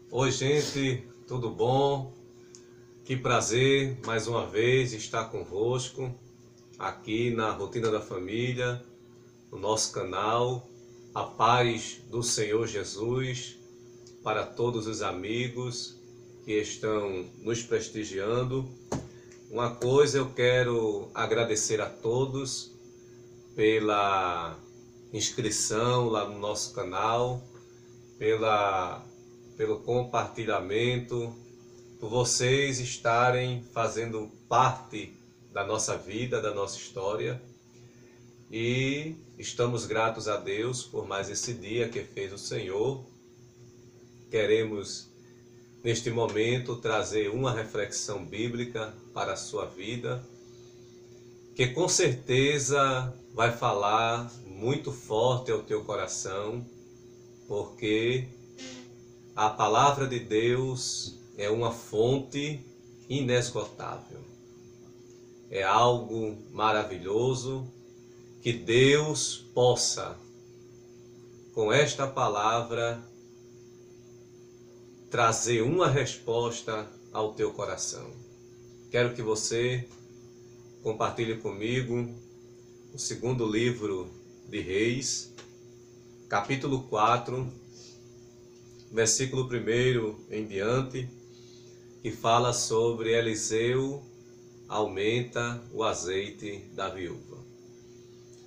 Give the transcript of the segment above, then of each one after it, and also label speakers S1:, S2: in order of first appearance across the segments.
S1: Oi, gente, tudo bom? Que prazer mais uma vez estar convosco aqui na Rotina da Família, no nosso canal. A paz do Senhor Jesus para todos os amigos que estão nos prestigiando. Uma coisa eu quero agradecer a todos pela inscrição lá no nosso canal, pelo compartilhamento, por vocês estarem fazendo parte da nossa vida, da nossa história. E estamos gratos a Deus por mais esse dia que fez o Senhor. Queremos, neste momento, trazer uma reflexão bíblica para a sua vida, que com certeza vai falar muito forte ao teu coração, porque a palavra de Deus é uma fonte inesgotável. É algo maravilhoso que Deus possa, com esta palavra, trazer uma resposta ao teu coração. Quero que você compartilhe comigo o segundo livro de Reis, capítulo 4, versículo 1 em diante, que fala sobre Eliseu aumenta o azeite da viúva.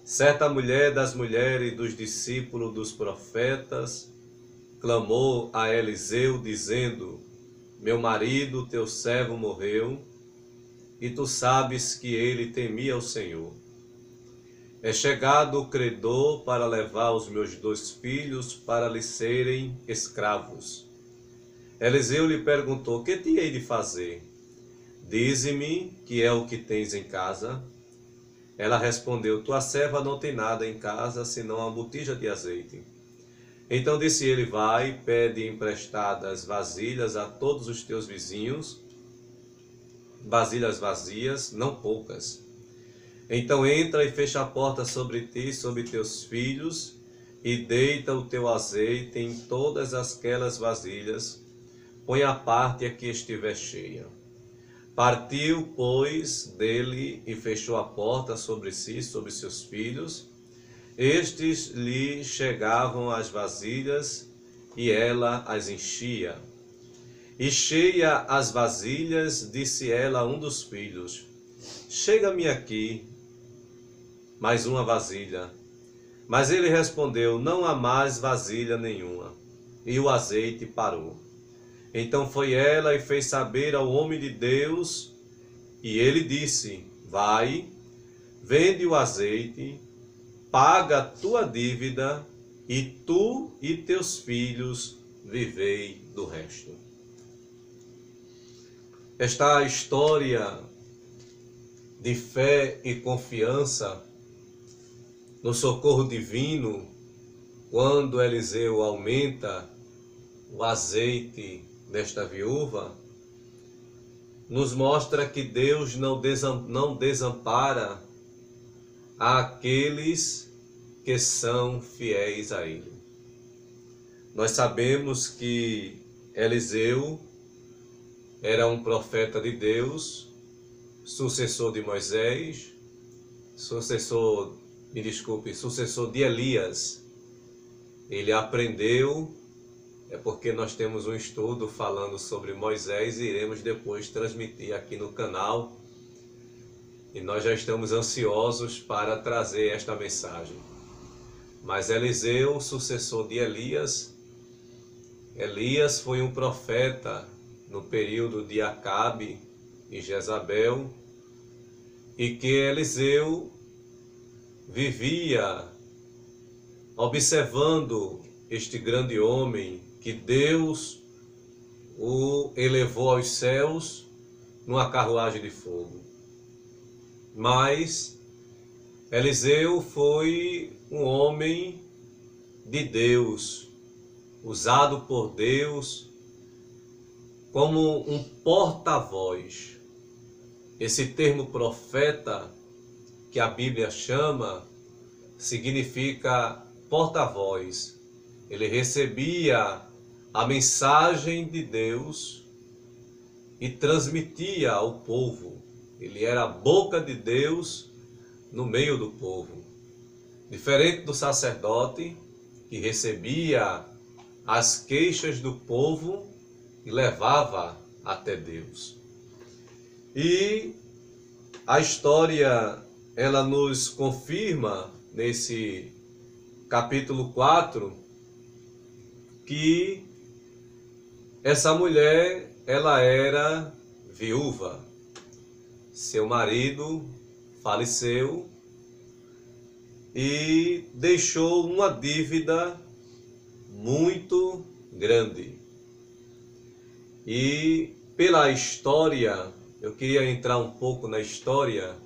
S1: Certa mulher das mulheres dos discípulos dos profetas clamou a Eliseu, dizendo: meu marido, teu servo, morreu, e tu sabes que ele temia o Senhor. É chegado o credor para levar os meus 2 filhos para lhe serem escravos. Eliseu lhe perguntou: que te hei de fazer? Dize-me que é o que tens em casa. Ela respondeu: tua serva não tem nada em casa, senão uma botija de azeite. Então disse ele: vai, pede emprestadas vasilhas a todos os teus vizinhos, vasilhas vazias, não poucas. Então entra e fecha a porta sobre ti e sobre teus filhos, e deita o teu azeite em todas aquelas vasilhas, põe a parte a que estiver cheia. Partiu, pois, dele e fechou a porta sobre si e sobre seus filhos. Estes lhe chegavam as vasilhas, e ela as enchia. E cheia as vasilhas, disse ela a um dos filhos: chega-me aqui mais uma vasilha. Mas ele respondeu: não há mais vasilha nenhuma. E o azeite parou. Então foi ela e fez saber ao homem de Deus, e ele disse: vai, vende o azeite, paga a tua dívida, e tu e teus filhos vivei do resto. Esta história de fé e confiança no socorro divino, quando Eliseu aumenta o azeite desta viúva, nos mostra que Deus não desampara aqueles que são fiéis a Ele. Nós sabemos que Eliseu era um profeta de Deus, sucessor de Moisés, sucessor de Elias. Ele aprendeu, é porque nós temos um estudo falando sobre Moisés e iremos depois transmitir aqui no canal. E nós já estamos ansiosos para trazer esta mensagem. Mas Eliseu, sucessor de Elias, Elias foi um profeta no período de Acabe e Jezabel, e que Eliseu vivia observando este grande homem que Deus o elevou aos céus numa carruagem de fogo. Mas Eliseu foi um homem de Deus, usado por Deus como um porta-voz. Esse termo profeta que a Bíblia chama significa porta-voz. Ele recebia a mensagem de Deus e transmitia ao povo. Ele era a boca de Deus no meio do povo. Diferente do sacerdote, que recebia as queixas do povo e levava até Deus. E a história, ela nos confirma, nesse capítulo 4, que essa mulher, ela era viúva. Seu marido faleceu e deixou uma dívida muito grande. E pela história, eu queria entrar um pouco na história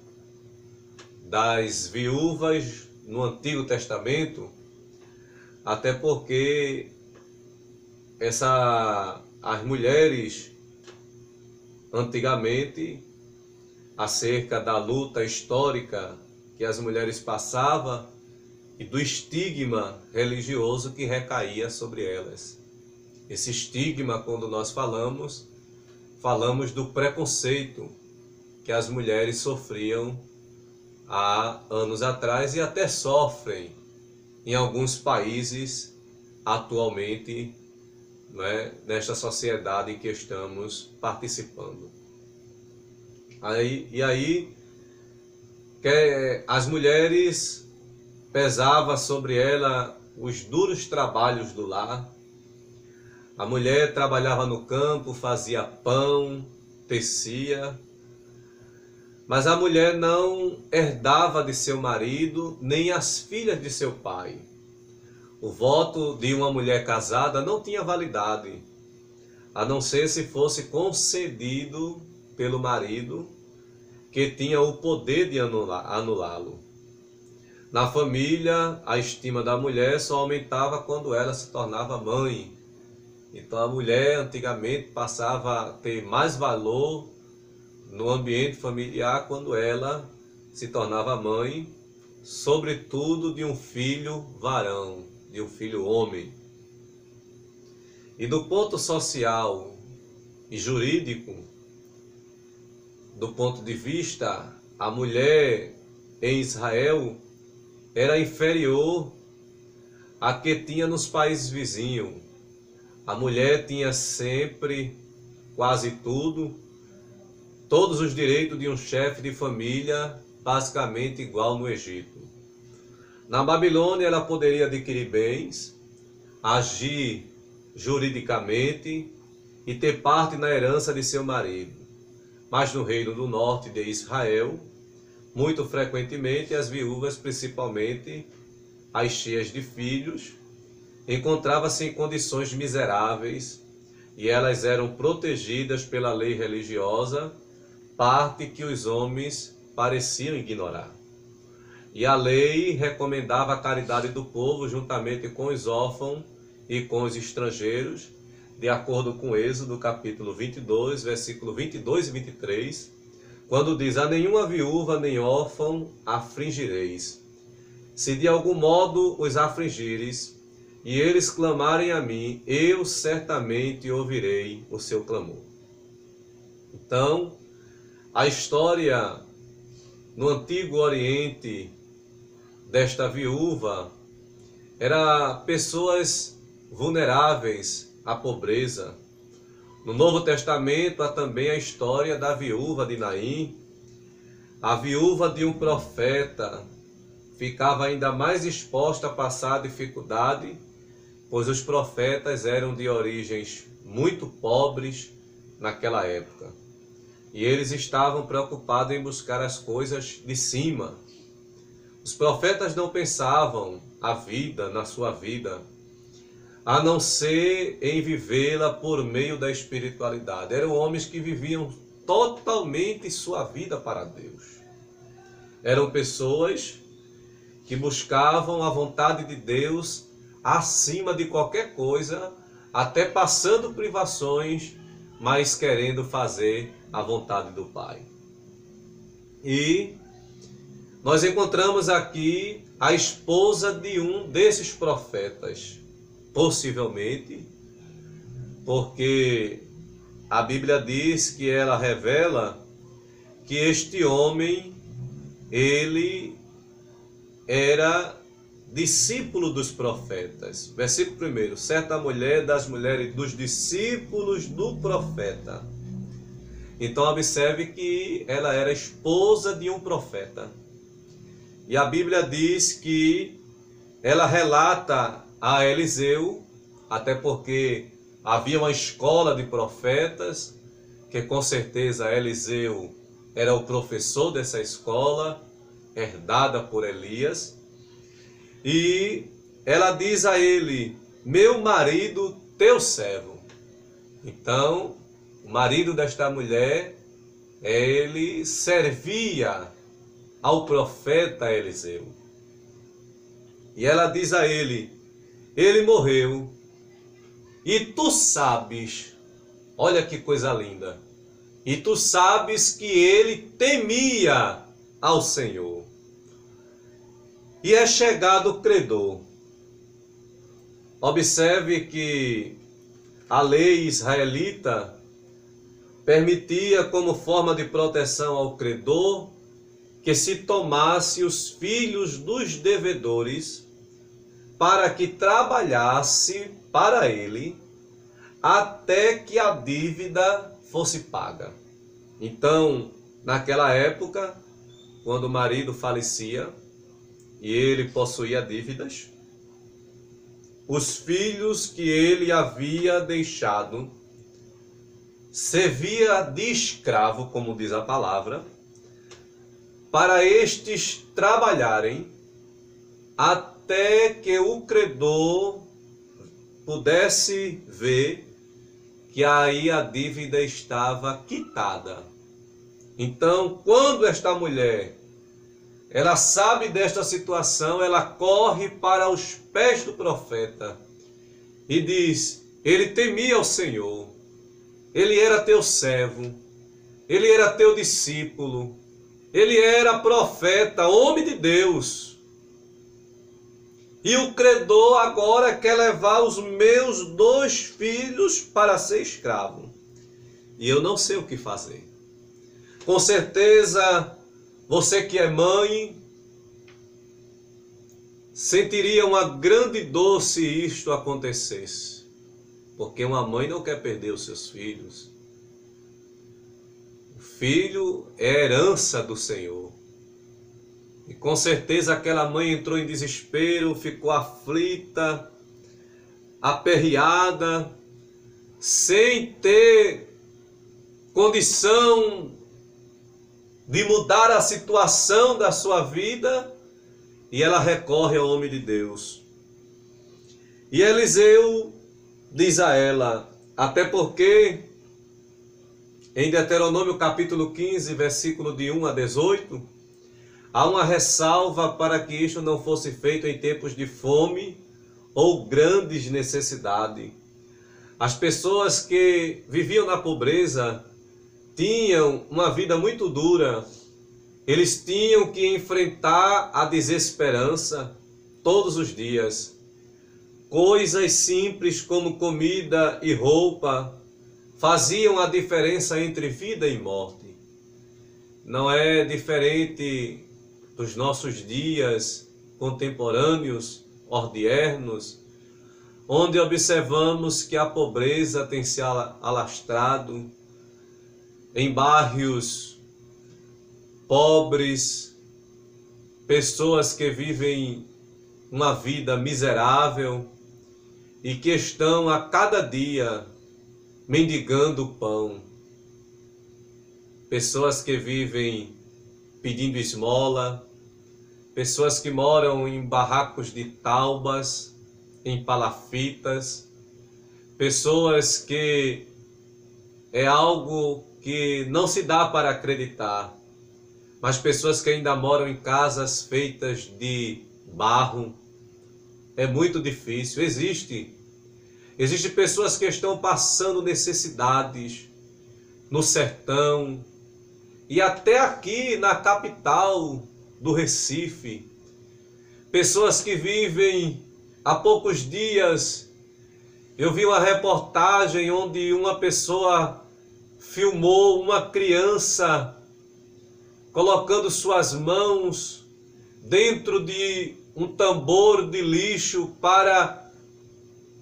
S1: das viúvas no Antigo Testamento, até porque as mulheres antigamente, acerca da luta histórica que as mulheres passavam e do estigma religioso que recaía sobre elas. Esse estigma, quando nós falamos do preconceito que as mulheres sofriam há anos atrás e até sofrem em alguns países atualmente, né, nesta sociedade em que estamos participando. As mulheres pesava sobre ela os duros trabalhos do lar. A mulher trabalhava no campo, fazia pão, tecia, mas a mulher não herdava de seu marido nem as filhas de seu pai. O voto de uma mulher casada não tinha validade, a não ser se fosse concedido pelo marido, que tinha o poder de anulá-lo. Na família, a estima da mulher só aumentava quando ela se tornava mãe. Então a mulher antigamente passava a ter mais valor no ambiente familiar quando ela se tornava mãe, sobretudo de um filho varão, de um filho homem. E do ponto social e jurídico, do ponto de vista, a mulher em Israel era inferior à que tinha nos países vizinhos. A mulher tinha sempre, quase tudo, todos os direitos de um chefe de família, basicamente igual no Egito. Na Babilônia ela poderia adquirir bens, agir juridicamente e ter parte na herança de seu marido. Mas no reino do norte de Israel, muito frequentemente as viúvas, principalmente as cheias de filhos, encontravam-se em condições miseráveis e elas eram protegidas pela lei religiosa, parte que os homens pareciam ignorar. E a lei recomendava a caridade do povo juntamente com os órfãos e com os estrangeiros, de acordo com Êxodo capítulo 22, versículo 22 e 23, quando diz: a nenhuma viúva nem órfão afligireis. Se de algum modo os afligires, e eles clamarem a mim, eu certamente ouvirei o seu clamor. Então, a história no Antigo Oriente desta viúva era pessoas vulneráveis à pobreza. No Novo Testamento há também a história da viúva de Naim. A viúva de um profeta ficava ainda mais exposta a passar dificuldade, pois os profetas eram de origens muito pobres naquela época. E eles estavam preocupados em buscar as coisas de cima. Os profetas não pensavam a vida, na sua vida, a não ser em vivê-la por meio da espiritualidade. Eram homens que viviam totalmente sua vida para Deus. Eram pessoas que buscavam a vontade de Deus acima de qualquer coisa, até passando privações, mas querendo fazer a vontade do Pai. E nós encontramos aqui a esposa de um desses profetas, possivelmente porque a Bíblia diz que ela revela que este homem, ele era discípulo dos profetas. Versículo 1: certa mulher das mulheres dos discípulos do profeta. Então observe que ela era esposa de um profeta. E a Bíblia diz que ela relata a Eliseu, até porque havia uma escola de profetas, que com certeza Eliseu era o professor dessa escola, herdada por Elias. E ela diz a ele: meu marido, teu servo. Então, o marido desta mulher, ele servia ao profeta Eliseu. E ela diz a ele: ele morreu, e tu sabes, olha que coisa linda, e tu sabes que ele temia ao Senhor. E é chegado o credor. Observe que a lei israelita permitia, como forma de proteção ao credor, que se tomasse os filhos dos devedores para que trabalhasse para ele até que a dívida fosse paga. Então, naquela época, quando o marido falecia e ele possuía dívidas, os filhos que ele havia deixado servia de escravo, como diz a palavra, para estes trabalharem até que o credor pudesse ver que aí a dívida estava quitada. Então, quando esta mulher, ela sabe desta situação, ela corre para os pés do profeta e diz: ele temia o Senhor, ele era teu servo, ele era teu discípulo, ele era profeta, homem de Deus. E o credor agora quer levar os meus 2 filhos para ser escravo. E eu não sei o que fazer. Com certeza, você que é mãe, sentiria uma grande dor se isto acontecesse. Porque uma mãe não quer perder os seus filhos. O filho é herança do Senhor. E com certeza aquela mãe entrou em desespero, ficou aflita, aperreada, sem ter condição de mudar a situação da sua vida, e ela recorre ao homem de Deus. E Eliseu diz a ela, até porque em Deuteronômio capítulo 15, versículo de 1 a 18, há uma ressalva para que isto não fosse feito em tempos de fome ou grandes necessidades. As pessoas que viviam na pobreza tinham uma vida muito dura. Eles tinham que enfrentar a desesperança todos os dias. Coisas simples como comida e roupa faziam a diferença entre vida e morte. Não é diferente dos nossos dias contemporâneos, odiernos, onde observamos que a pobreza tem se alastrado em bairros pobres, pessoas que vivem uma vida miserável e que estão a cada dia mendigando pão. Pessoas que vivem pedindo esmola, pessoas que moram em barracos de taubas, em palafitas, pessoas que é algo que não se dá para acreditar, mas pessoas que ainda moram em casas feitas de barro. É muito difícil. Existem pessoas que estão passando necessidades no sertão e até aqui na capital do Recife. Pessoas que vivem há poucos dias Eu vi uma reportagem onde uma pessoa filmou uma criança colocando suas mãos dentro de um tambor de lixo para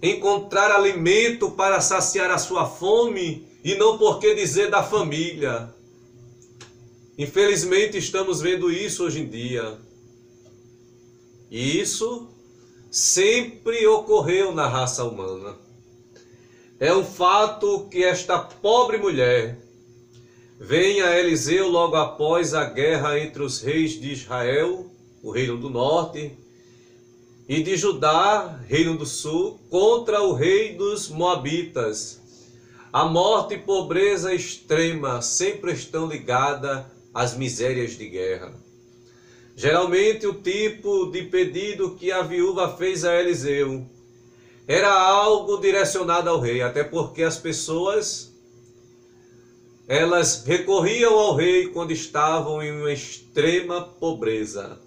S1: encontrar alimento para saciar a sua fome e não por que dizer da família. Infelizmente estamos vendo isso hoje em dia. E isso sempre ocorreu na raça humana. É um fato que esta pobre mulher vem a Eliseu logo após a guerra entre os reis de Israel, o reino do norte, e de Judá, reino do sul, contra o rei dos Moabitas. A morte e pobreza extrema sempre estão ligadas às misérias de guerra. Geralmente o tipo de pedido que a viúva fez a Eliseu era algo direcionado ao rei, até porque as pessoas elas recorriam ao rei quando estavam em uma extrema pobreza.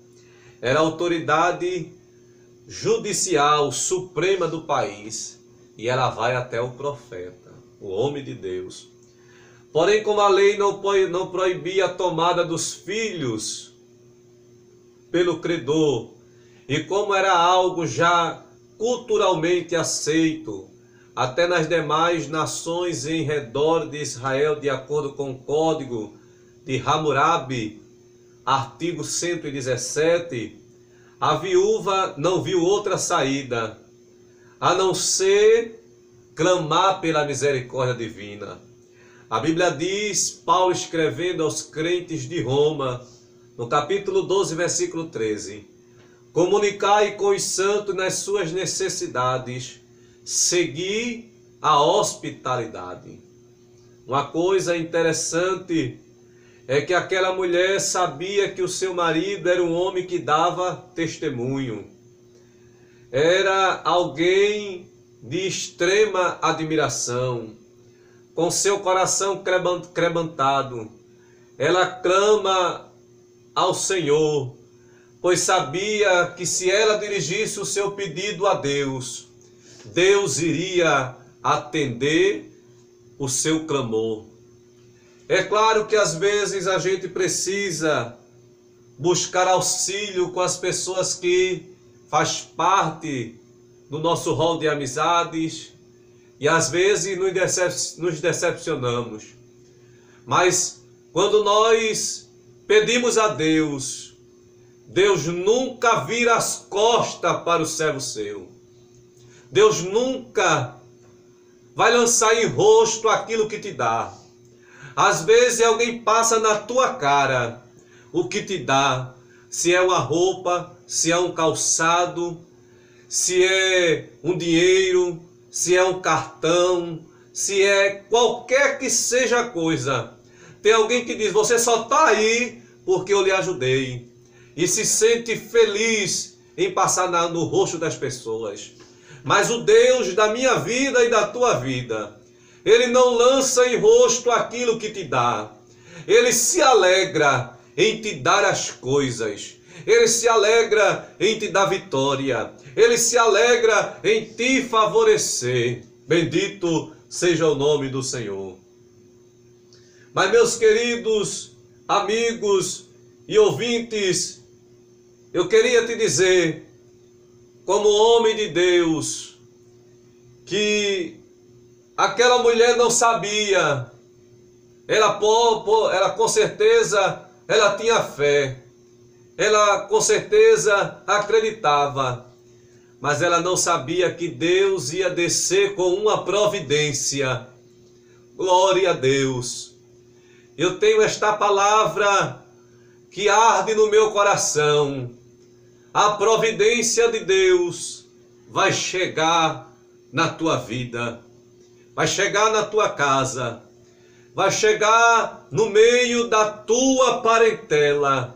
S1: Era a autoridade judicial suprema do país e ela vai até o profeta, o homem de Deus. Porém, como a lei não proibia a tomada dos filhos pelo credor, e como era algo já culturalmente aceito, até nas demais nações em redor de Israel, de acordo com o Código de Hammurabi, artigo 117, a viúva não viu outra saída, a não ser clamar pela misericórdia divina. A Bíblia diz, Paulo escrevendo aos crentes de Roma, no capítulo 12, versículo 13, comunicai com os santos nas suas necessidades, segui a hospitalidade. Uma coisa interessante é que aquela mulher sabia que o seu marido era um homem que dava testemunho. Era alguém de extrema admiração, com seu coração quebrantado. Ela clama ao Senhor, pois sabia que se ela dirigisse o seu pedido a Deus, Deus iria atender o seu clamor. É claro que às vezes a gente precisa buscar auxílio com as pessoas que faz parte do nosso rol de amizades e às vezes nos decepcionamos. Mas quando nós pedimos a Deus, Deus nunca vira as costas para o servo seu. Deus nunca vai lançar em rosto aquilo que te dá. Às vezes alguém passa na tua cara o que te dá, se é uma roupa, se é um calçado, se é um dinheiro, se é um cartão, se é qualquer que seja a coisa. Tem alguém que diz, você só está aí porque eu lhe ajudei. E se sente feliz em passar no rosto das pessoas. Mas o Deus da minha vida e da tua vida, Ele não lança em rosto aquilo que te dá. Ele se alegra em te dar as coisas. Ele se alegra em te dar vitória. Ele se alegra em te favorecer. Bendito seja o nome do Senhor. Mas, meus queridos amigos e ouvintes, eu queria te dizer, como homem de Deus, que aquela mulher não sabia. Ela com certeza, ela tinha fé. Ela com certeza acreditava. Mas ela não sabia que Deus ia descer com uma providência. Glória a Deus. Eu tenho esta palavra que arde no meu coração. A providência de Deus vai chegar na tua vida, vai chegar na tua casa, vai chegar no meio da tua parentela.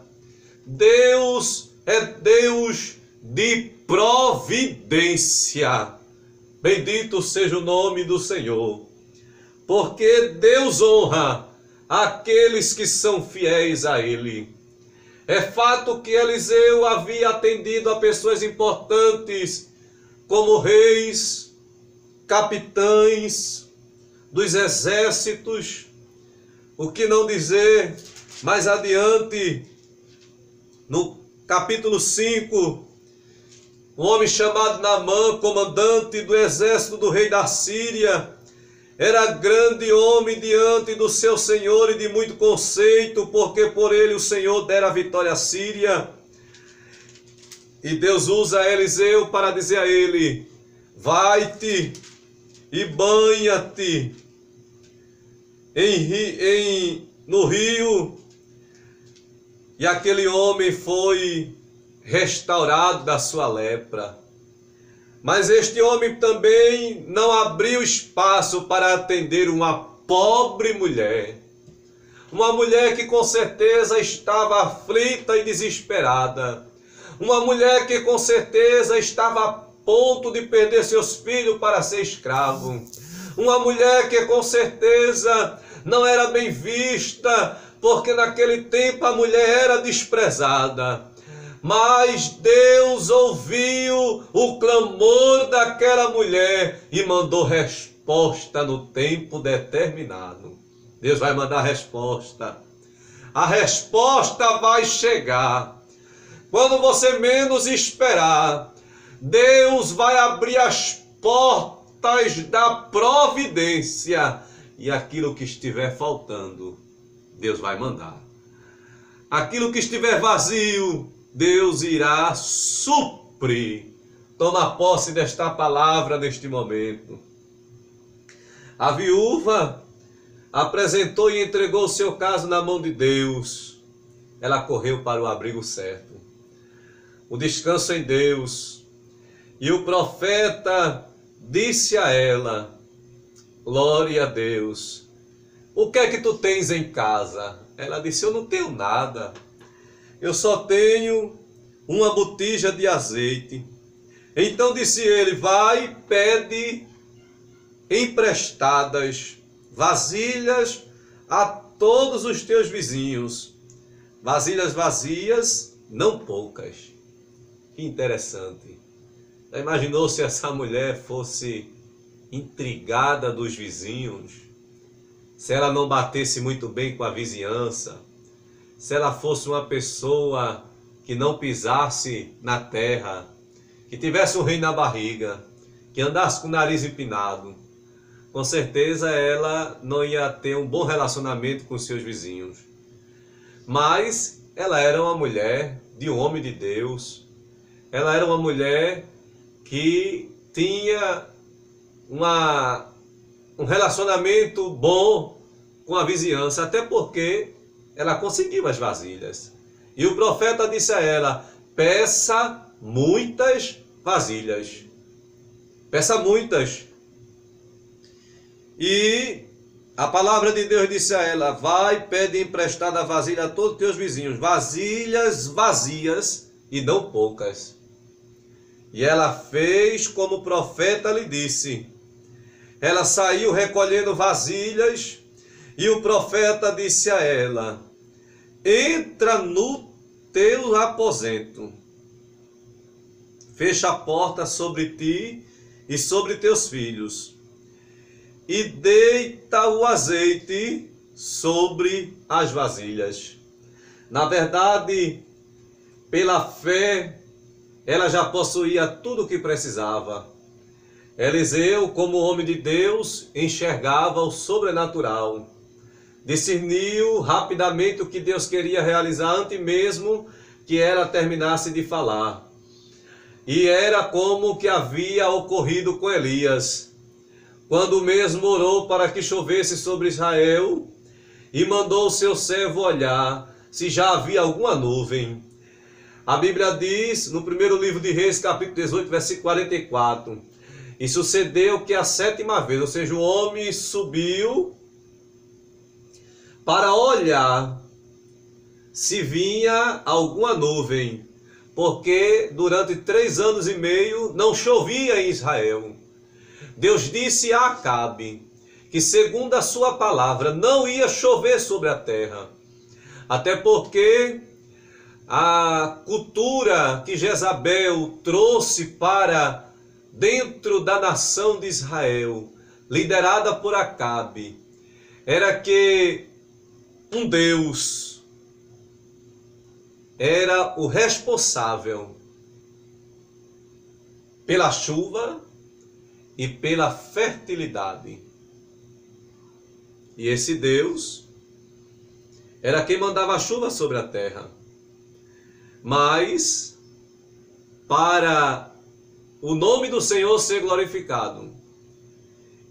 S1: Deus é Deus de providência. Bendito seja o nome do Senhor, porque Deus honra aqueles que são fiéis a Ele. É fato que Eliseu havia atendido a pessoas importantes, como reis, capitães dos exércitos, o que não dizer mais adiante, no capítulo 5, um homem chamado Naamã, comandante do exército do rei da Síria, era grande homem diante do seu Senhor e de muito conceito, porque por ele o Senhor dera a vitória à Síria. E Deus usa Eliseu para dizer a ele: vai-te e banha-te no rio. E aquele homem foi restaurado da sua lepra. Mas este homem também não abriu espaço para atender uma pobre mulher. Uma mulher que com certeza estava aflita e desesperada. Uma mulher que com certeza estava a ponto de perder seus filhos para ser escravo. Uma mulher que com certeza não era bem vista, porque naquele tempo a mulher era desprezada. Mas Deus ouviu o clamor daquela mulher e mandou resposta no tempo determinado. Deus vai mandar resposta. A resposta vai chegar. Quando você menos esperar, Deus vai abrir as portas da providência. E aquilo que estiver faltando, Deus vai mandar. Aquilo que estiver vazio, Deus irá suprir. Toma posse desta palavra neste momento. A viúva apresentou e entregou o seu caso na mão de Deus. Ela correu para o abrigo certo, o descanso em Deus. E o profeta disse a ela: glória a Deus, o que é que tu tens em casa? Ela disse: eu não tenho nada. Eu só tenho uma botija de azeite. Então disse ele: vai, pede emprestadas vasilhas a todos os teus vizinhos. Vasilhas vazias, não poucas. Que interessante. Já imaginou se essa mulher fosse intrigada dos vizinhos? Se ela não batesse muito bem com a vizinhança? Se ela fosse uma pessoa que não pisasse na terra, que tivesse um rei na barriga, que andasse com o nariz empinado, com certeza ela não ia ter um bom relacionamento com seus vizinhos. Mas ela era uma mulher de um homem de Deus. Ela era uma mulher que tinha um relacionamento bom com a vizinhança, até porque ela conseguiu as vasilhas. E o profeta disse a ela: peça muitas vasilhas. Peça muitas. E a palavra de Deus disse a ela: vai, pede emprestada vasilha a todos os teus vizinhos. Vasilhas vazias e não poucas. E ela fez como o profeta lhe disse. Ela saiu recolhendo vasilhas e o profeta disse a ela: entra no teu aposento, fecha a porta sobre ti e sobre teus filhos, e deita o azeite sobre as vasilhas. Na verdade, pela fé, ela já possuía tudo o que precisava. Eliseu, como homem de Deus, enxergava o sobrenatural. Discerniu rapidamente o que Deus queria realizar antes mesmo que ela terminasse de falar. E era como que havia ocorrido com Elias, quando mesmo orou para que chovesse sobre Israel e mandou o seu servo olhar se já havia alguma nuvem. A Bíblia diz, no primeiro livro de Reis, capítulo 18, versículo 44, e sucedeu que a 7ª vez, ou seja, o homem subiu para olhar se vinha alguma nuvem, porque durante 3 anos e meio não chovia em Israel. Deus disse a Acabe que, segundo a sua palavra, não ia chover sobre a terra, até porque a cultura que Jezabel trouxe para dentro da nação de Israel, liderada por Acabe, era que um Deus era o responsável pela chuva e pela fertilidade. E esse Deus era quem mandava a chuva sobre a terra. Mas, para o nome do Senhor ser glorificado,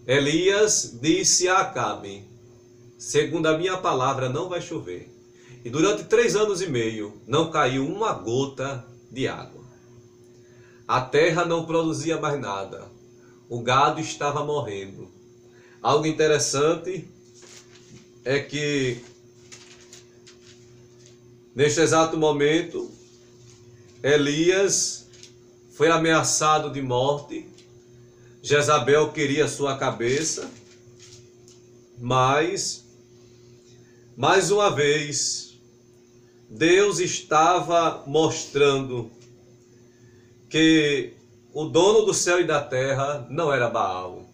S1: Elias disse a Acabe: segundo a minha palavra, não vai chover. E durante 3 anos e meio não caiu uma gota de água. A terra não produzia mais nada. O gado estava morrendo. Algo interessante é que, neste exato momento, Elias foi ameaçado de morte. Jezabel queria sua cabeça, mas, mais uma vez, Deus estava mostrando que o dono do céu e da terra não era Baal.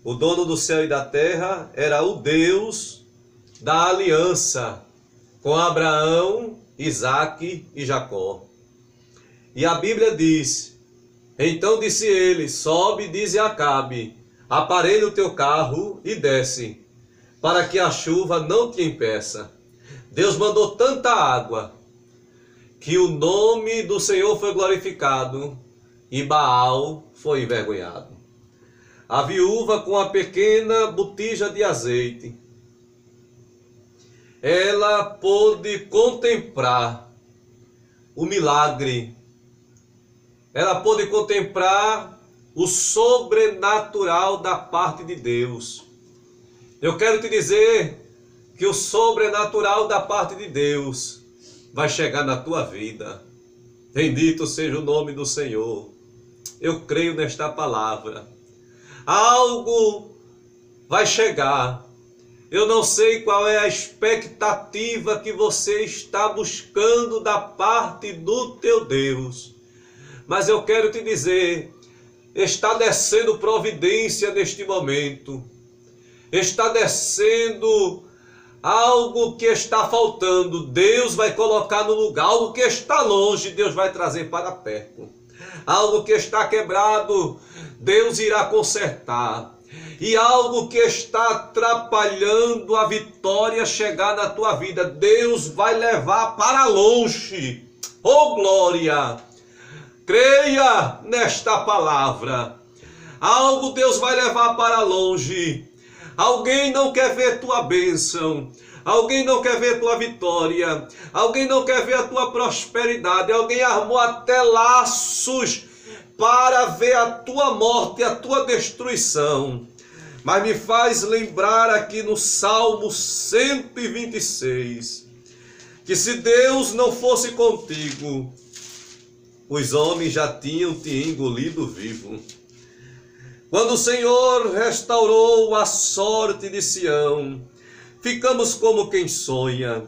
S1: O dono do céu e da terra era o Deus da aliança com Abraão, Isaque e Jacó. E a Bíblia diz: então disse ele: sobe e dize a Acabe, aparelha o teu carro e desce, para que a chuva não te impeça. Deus mandou tanta água que o nome do Senhor foi glorificado e Baal foi envergonhado. A viúva com a pequena botija de azeite, ela pôde contemplar o milagre, ela pôde contemplar o sobrenatural da parte de Deus. Eu quero te dizer que o sobrenatural da parte de Deus vai chegar na tua vida. Bendito seja o nome do Senhor. Eu creio nesta palavra. Algo vai chegar. Eu não sei qual é a expectativa que você está buscando da parte do teu Deus, mas eu quero te dizer, está descendo providência neste momento. Está descendo algo que está faltando. Deus vai colocar no lugar. Algo que está longe, Deus vai trazer para perto. Algo que está quebrado, Deus irá consertar. E algo que está atrapalhando a vitória chegar na tua vida, Deus vai levar para longe. Oh glória! Creia nesta palavra. Algo Deus vai levar para longe. Alguém não quer ver tua bênção. Alguém não quer ver tua vitória. Alguém não quer ver a tua prosperidade. Alguém armou até laços para ver a tua morte, a tua destruição. Mas me faz lembrar aqui no Salmo 126, que se Deus não fosse contigo, os homens já tinham te engolido vivo. Quando o Senhor restaurou a sorte de Sião, ficamos como quem sonha.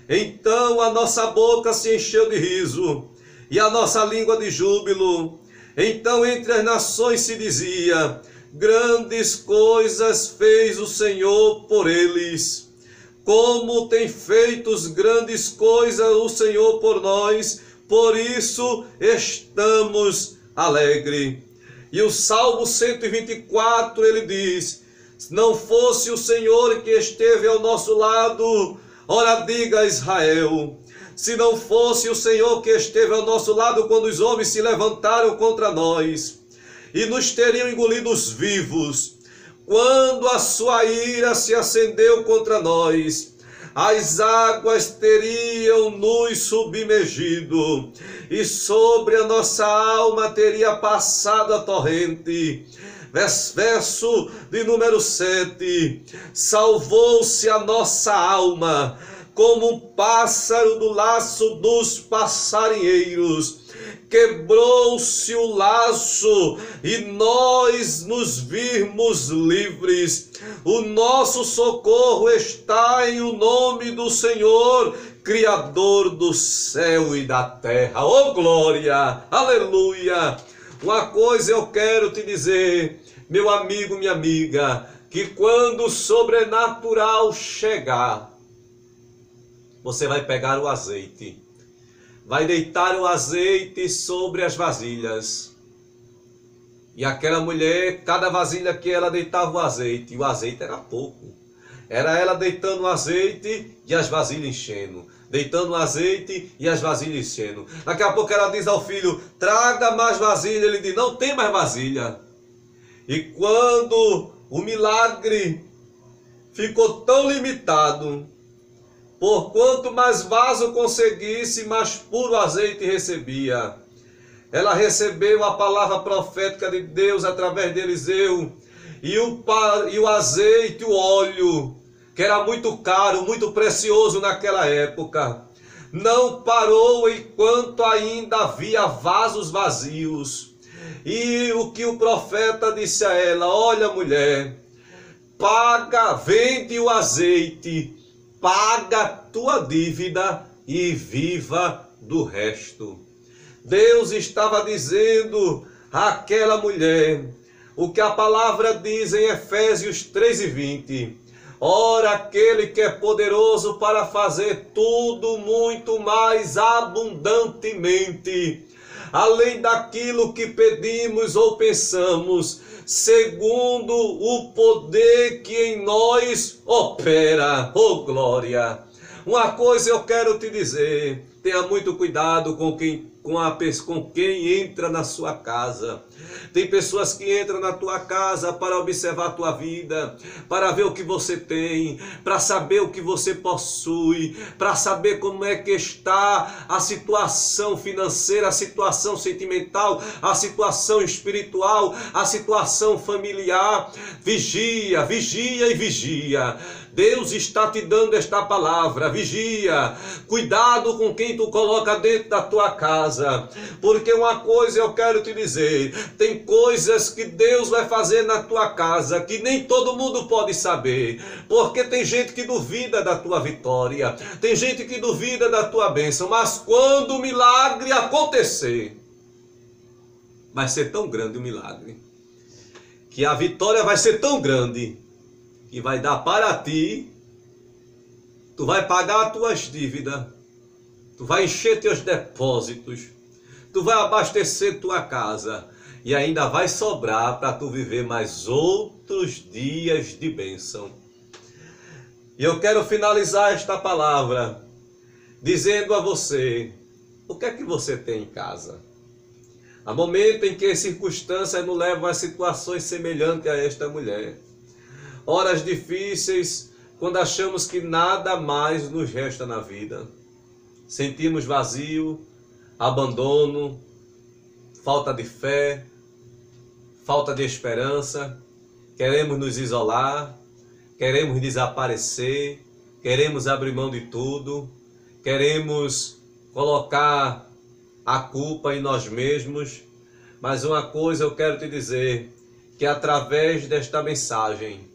S1: Então a nossa boca se encheu de riso e a nossa língua de júbilo. Então entre as nações se dizia: grandes coisas fez o Senhor por eles. Como tem feito grandes coisas o Senhor por nós, por isso estamos alegres. E o Salmo 124, ele diz: se não fosse o Senhor que esteve ao nosso lado, ora diga a Israel, se não fosse o Senhor que esteve ao nosso lado quando os homens se levantaram contra nós e nos teriam engolidos vivos, quando a sua ira se acendeu contra nós, as águas teriam nos submergido e sobre a nossa alma teria passado a torrente. Verso de número 7, salvou-se a nossa alma como um pássaro do laço dos passarinheiros. Quebrou-se o laço e nós nos vimos livres. O nosso socorro está em o nome do Senhor, Criador do céu e da terra. Oh glória, aleluia! Uma coisa eu quero te dizer, meu amigo, minha amiga, que quando o sobrenatural chegar, você vai pegar o azeite, vai deitar o azeite sobre as vasilhas. E aquela mulher, cada vasilha que ela deitava o azeite era pouco. Era ela deitando o azeite e as vasilhas enchendo. Deitando o azeite e as vasilhas enchendo. Daqui a pouco ela diz ao filho, traga mais vasilha. Ele diz, não tem mais vasilha. E quando o milagre ficou tão limitado, por quanto mais vaso conseguisse, mais puro azeite recebia. Ela recebeu a palavra profética de Deus através de Eliseu. E o azeite, o óleo, que era muito caro, muito precioso naquela época, não parou enquanto ainda havia vasos vazios. E o que o profeta disse a ela, olha mulher, paga, vende o azeite, paga a tua dívida e viva do resto. Deus estava dizendo àquela mulher, o que a palavra diz em Efésios 3:20. Ora, aquele que é poderoso para fazer tudo muito mais abundantemente, além daquilo que pedimos ou pensamos, segundo o poder que em nós opera. Oh, glória! Uma coisa eu quero te dizer, tenha muito cuidado com quem entra na sua casa. Tem pessoas que entram na tua casa para observar a tua vida, para ver o que você tem, para saber o que você possui, para saber como é que está a situação financeira, a situação sentimental, a situação espiritual, a situação familiar. Vigia, vigia e vigia. Deus está te dando esta palavra, vigia, cuidado com quem tu coloca dentro da tua casa, porque uma coisa eu quero te dizer, tem coisas que Deus vai fazer na tua casa, que nem todo mundo pode saber, porque tem gente que duvida da tua vitória, tem gente que duvida da tua bênção, mas quando o milagre acontecer, vai ser tão grande o milagre, que a vitória vai ser tão grande, que vai dar para ti, tu vai pagar as tuas dívidas, tu vai encher teus depósitos, tu vai abastecer tua casa e ainda vai sobrar para tu viver mais outros dias de bênção. E eu quero finalizar esta palavra dizendo a você, o que é que você tem em casa? Há momentos em que as circunstâncias nos levam a situações semelhantes a esta mulher. Horas difíceis, quando achamos que nada mais nos resta na vida. Sentimos vazio, abandono, falta de fé, falta de esperança. Queremos nos isolar, queremos desaparecer, queremos abrir mão de tudo, queremos colocar a culpa em nós mesmos. Mas uma coisa eu quero te dizer, que através desta mensagem,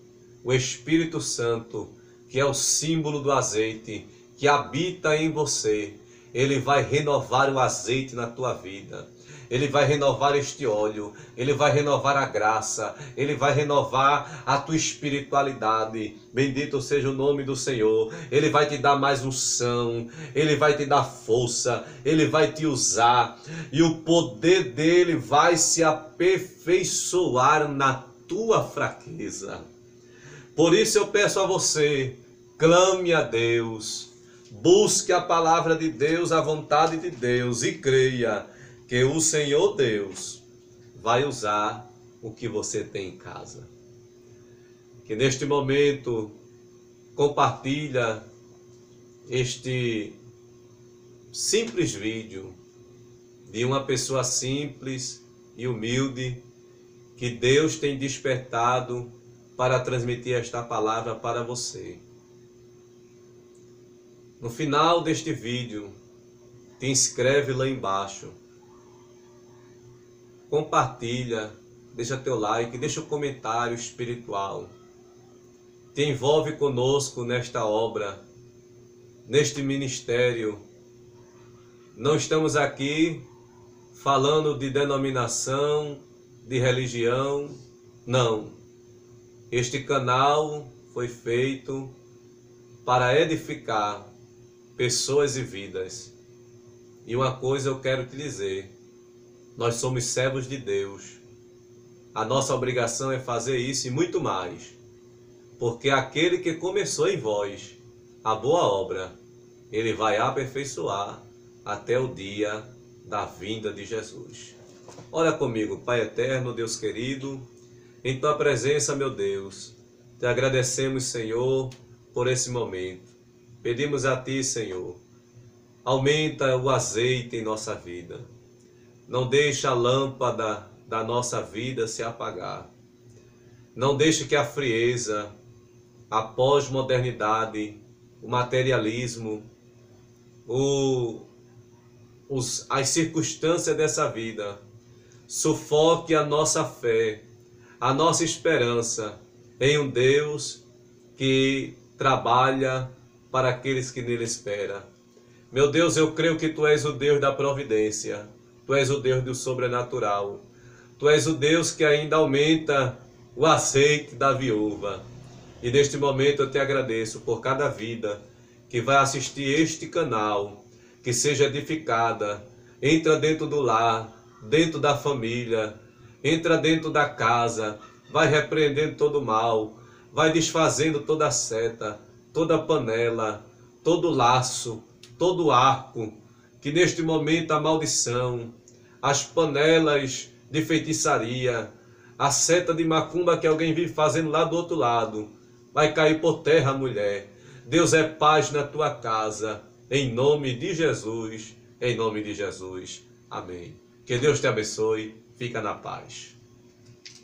S1: o Espírito Santo, que é o símbolo do azeite, que habita em você, ele vai renovar o azeite na tua vida. Ele vai renovar este óleo, ele vai renovar a graça, ele vai renovar a tua espiritualidade. Bendito seja o nome do Senhor. Ele vai te dar mais unção, ele vai te dar força, ele vai te usar e o poder dele vai se aperfeiçoar na tua fraqueza. Por isso eu peço a você, clame a Deus, busque a palavra de Deus, a vontade de Deus e creia que o Senhor Deus vai usar o que você tem em casa. Que neste momento compartilha este simples vídeo de uma pessoa simples e humilde que Deus tem despertado para transmitir esta palavra para você. No final deste vídeo, te inscreve lá embaixo, compartilha, deixa teu like, deixa um comentário espiritual, te envolve conosco nesta obra, neste ministério. Não estamos aqui falando de denominação, de religião. Não. Este canal foi feito para edificar pessoas e vidas. E uma coisa eu quero te dizer: nós somos servos de Deus. A nossa obrigação é fazer isso e muito mais. Porque aquele que começou em vós a boa obra, ele vai aperfeiçoar até o dia da vinda de Jesus. Ora comigo, Pai eterno, Deus querido, em tua presença, meu Deus, te agradecemos, Senhor, por esse momento. Pedimos a ti, Senhor, aumenta o azeite em nossa vida. Não deixa a lâmpada da nossa vida se apagar. Não deixe que a frieza, a pós-modernidade, o materialismo, as circunstâncias dessa vida sufoque a nossa fé, a nossa esperança em um Deus que trabalha para aqueles que nele esperam. Meu Deus, eu creio que Tu és o Deus da providência, Tu és o Deus do sobrenatural, Tu és o Deus que ainda aumenta o azeite da viúva. E neste momento eu te agradeço por cada vida que vai assistir este canal, que seja edificada, entra dentro do lar, dentro da família, entra dentro da casa, vai repreendendo todo o mal, vai desfazendo toda a seta, toda a panela, todo o laço, todo o arco, que neste momento a maldição, as panelas de feitiçaria, a seta de macumba que alguém vive fazendo lá do outro lado, vai cair por terra, mulher. Deus é paz na tua casa, em nome de Jesus, em nome de Jesus. Amém. Que Deus te abençoe, fica na paz.